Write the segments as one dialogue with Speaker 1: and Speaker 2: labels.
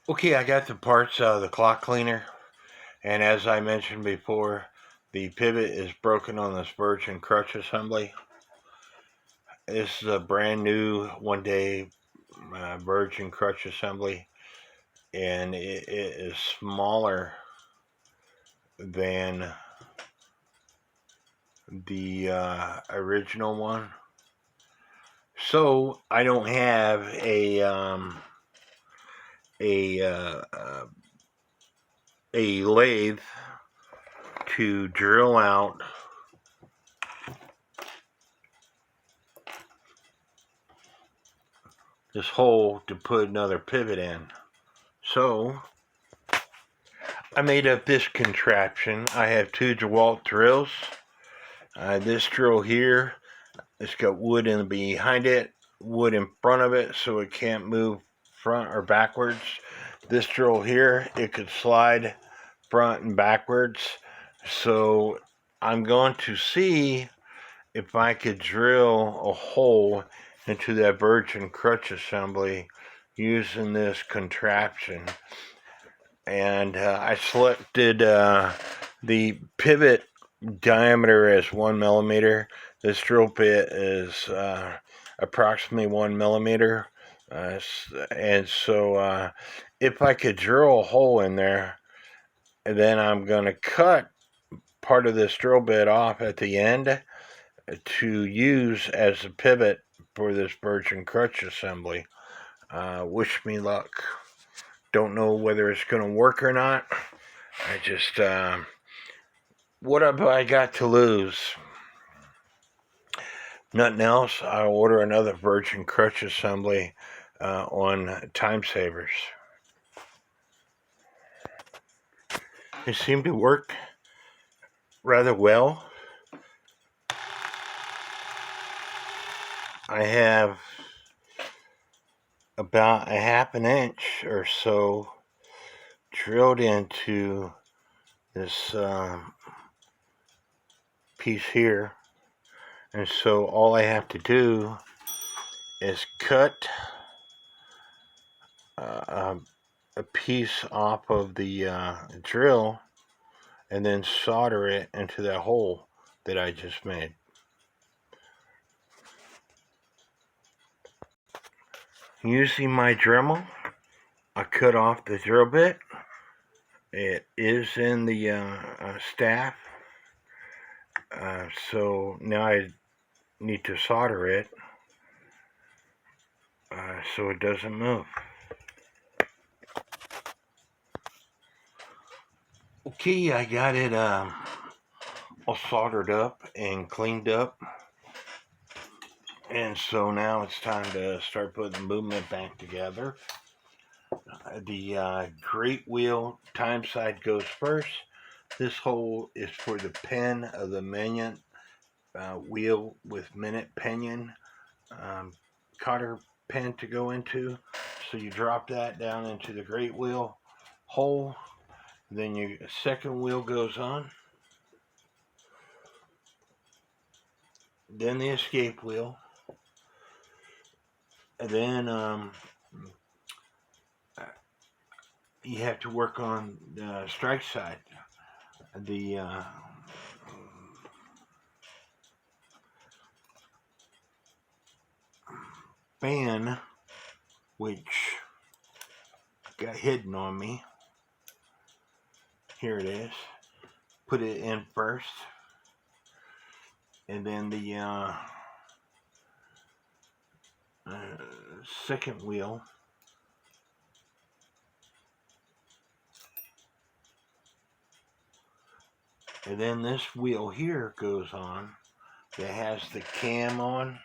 Speaker 1: Okay, I got the parts out of the clock cleaner, and as I mentioned before, the pivot is broken on this birch and crutch assembly. This is a brand new one-day birch and crutch assembly, and it is smaller than the original one. So I don't have a a lathe to drill out this hole to put another pivot in. So I made up this contraption. I have two DeWalt drills. This drill here, it's got wood in behind it, wood in front of it, so it can't move front or backwards. This drill here, it could slide front and backwards. So I'm going to see if I could drill a hole into that birch and crutch assembly using this contraption. And I selected the pivot diameter as 1 millimeter. This drill bit is approximately 1 millimeter. And so if I could drill a hole in there, then I'm going to cut part of this drill bit off at the end to use as a pivot for this birch and crutch assembly. Wish me luck. Don't know whether it's going to work or not. I just, what have I got to lose? Nothing else. I'll order another birch and crutch assembly on Time Savers. They seem to work rather well. I have about a half an inch or so drilled into this piece here, and so all I have to do is cut a piece off of the drill and then solder it into that hole that I just made. Using my Dremel, I cut off the drill bit. It is in the staff, so now I need to solder it so it doesn't move. Okay, I got it all soldered up and cleaned up. And so now it's time to start putting the movement back together. The great wheel time side goes first. This hole is for the pin of the minute wheel with minute pinion cotter pin to go into. So you drop that down into the great wheel hole. Then your second wheel goes on. Then the escape wheel. And then you have to work on the strike side. The fan, which got hidden on me. Here it is. Put it in first. And then the second wheel. And then this wheel here goes on that has the cam on.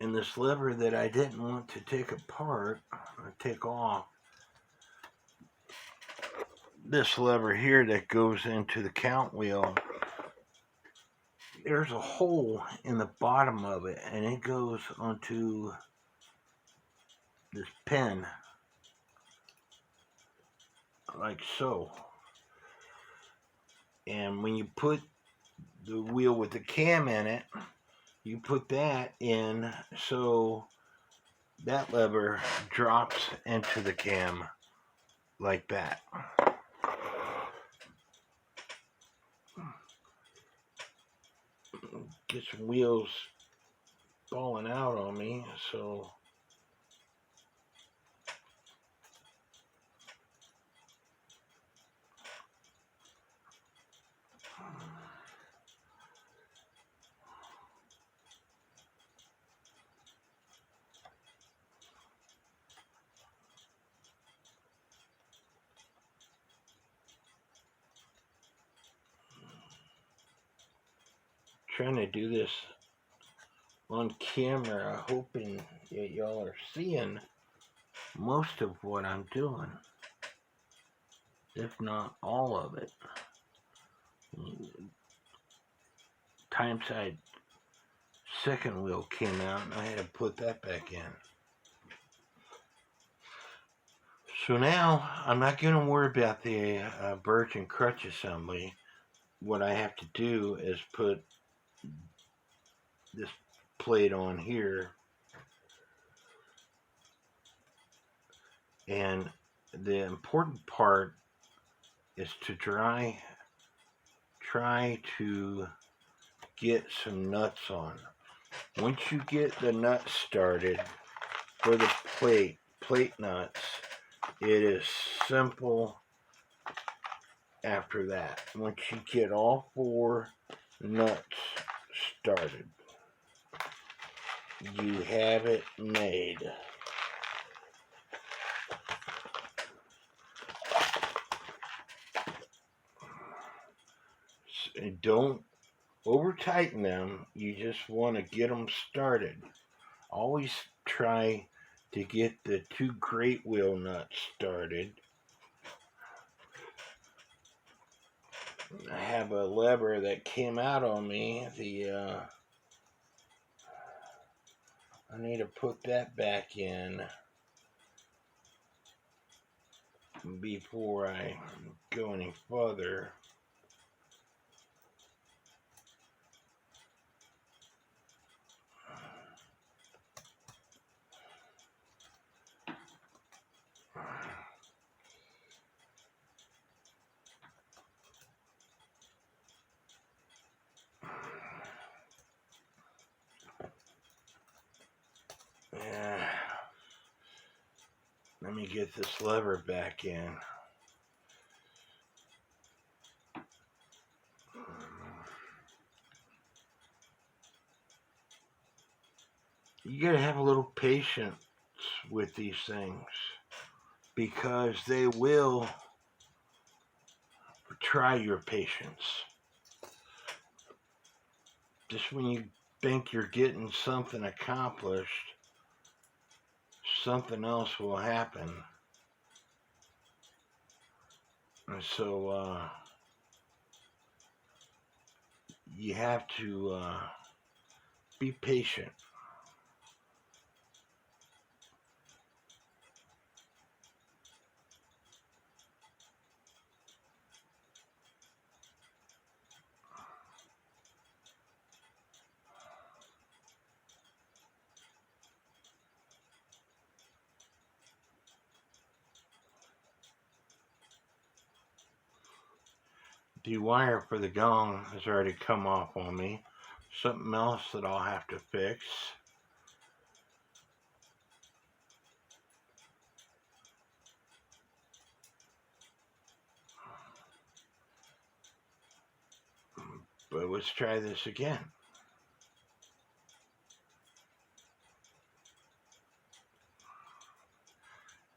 Speaker 1: And this lever that I didn't want to take apart or take off, this lever here that goes into the count wheel, there's a hole in the bottom of it, and it goes onto this pin. like so. And when you put the wheel with the cam in it, you put that in so that lever drops into the cam like that. Get some wheels falling out on me, so trying to do this on camera, hoping that y'all are seeing most of what I'm doing, if not all of it. Time side second wheel came out and I had to put that back in. So now I'm not going to worry about the birch and crutch assembly. What I have to do is put this plate on here, and the important part is to try to get some nuts on. Once you get the nuts started for the plate nuts, it is simple after that. Once you get all 4 nuts started, you have it made. And don't over tighten them, you just want to get them started. Always try to get the 2 great wheel nuts started. I have a lever that came out on me. I need to put that back in before I go any further. Let me get this lever back in. You gotta have a little patience with these things because they will try your patience. Just when you think you're getting something accomplished, something else will happen. And so you have to be patient. The wire for the gong has already come off on me. Something else that I'll have to fix. But let's try this again.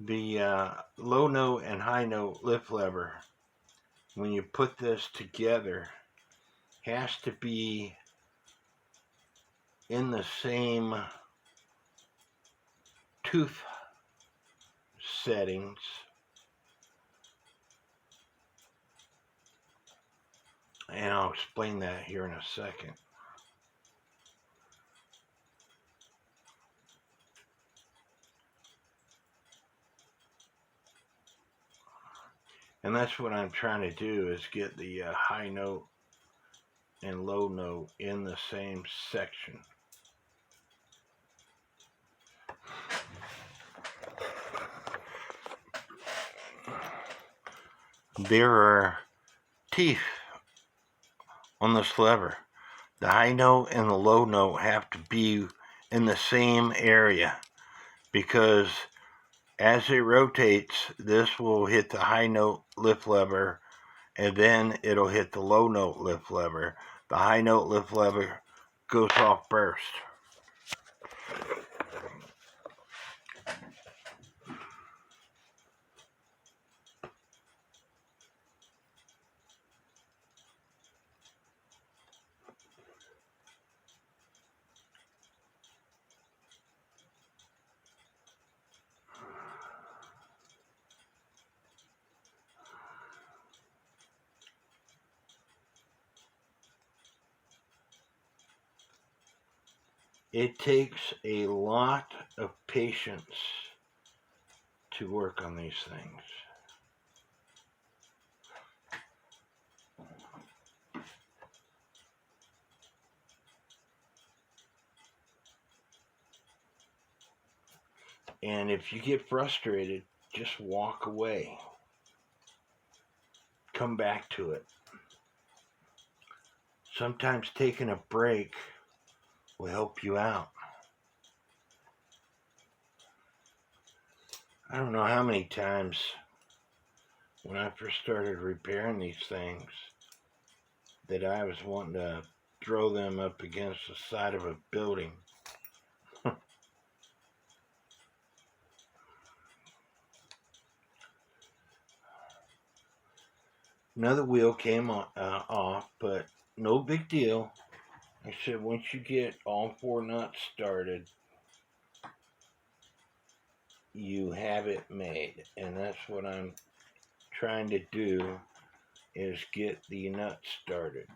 Speaker 1: The low note and high note lift lever, when you put this together, has to be in the same tooth settings. And I'll explain that here in a second. And that's what I'm trying to do, is get the high note and low note in the same section. There are teeth on this lever. The high note and the low note have to be in the same area, because as it rotates, this will hit the high note lift lever, and then it'll hit the low note lift lever. The high note lift lever goes off first. It takes a lot of patience to work on these things. And if you get frustrated, just walk away. Come back to it. Sometimes taking a break will help you out. I don't know how many times when I first started repairing these things that I was wanting to throw them up against the side of a building. Another wheel came off, but no big deal. I said once you get all 4 nuts started, you have it made. And that's what I'm trying to do, is get the nuts started.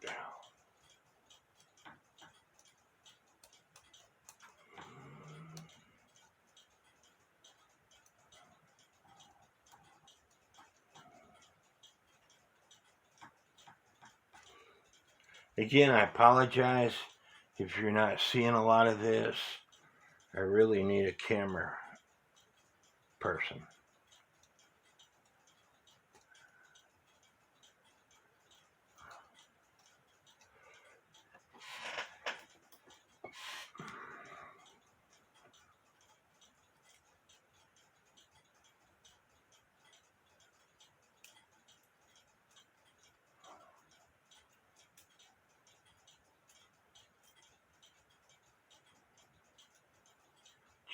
Speaker 1: Again, I apologize if you're not seeing a lot of this. I really need a camera person.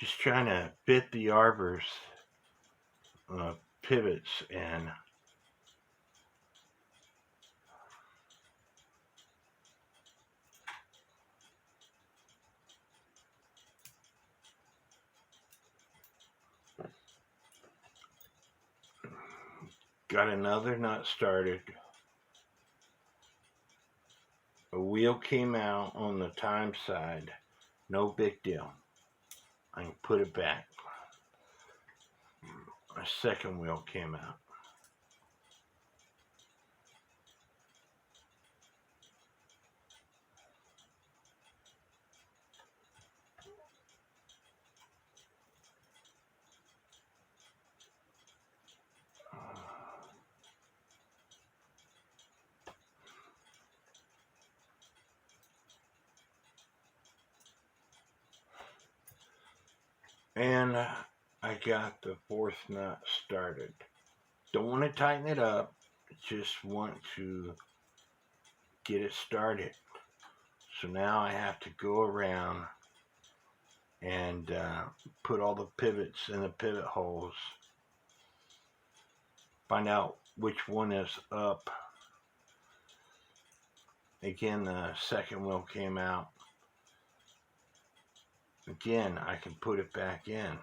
Speaker 1: Just trying to fit the arbors pivots in. Got another nut started. A wheel came out on the time side. No big deal. I can put it back. A second wheel came out. And I got the 4th nut started. Don't want to tighten it up, just want to get it started. So now I have to go around and put all the pivots in the pivot holes. Find out which one is up. Again, the second wheel came out. Again, I can put it back in.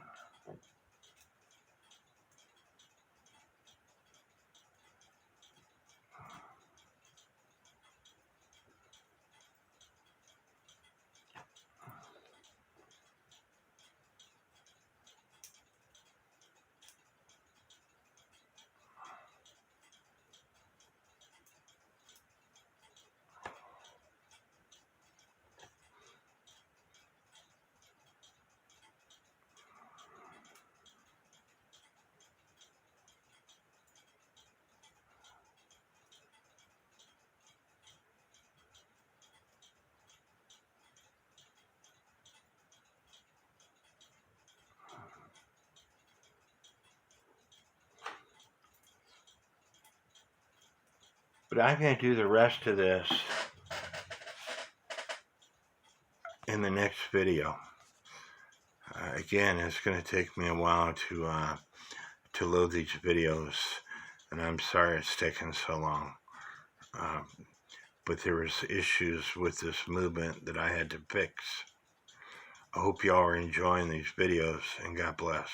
Speaker 1: But I'm going to do the rest of this in the next video. Again, it's going to take me a while to load these videos, and I'm sorry it's taken so long. But there was issues with this movement that I had to fix. I hope y'all are enjoying these videos, and God bless.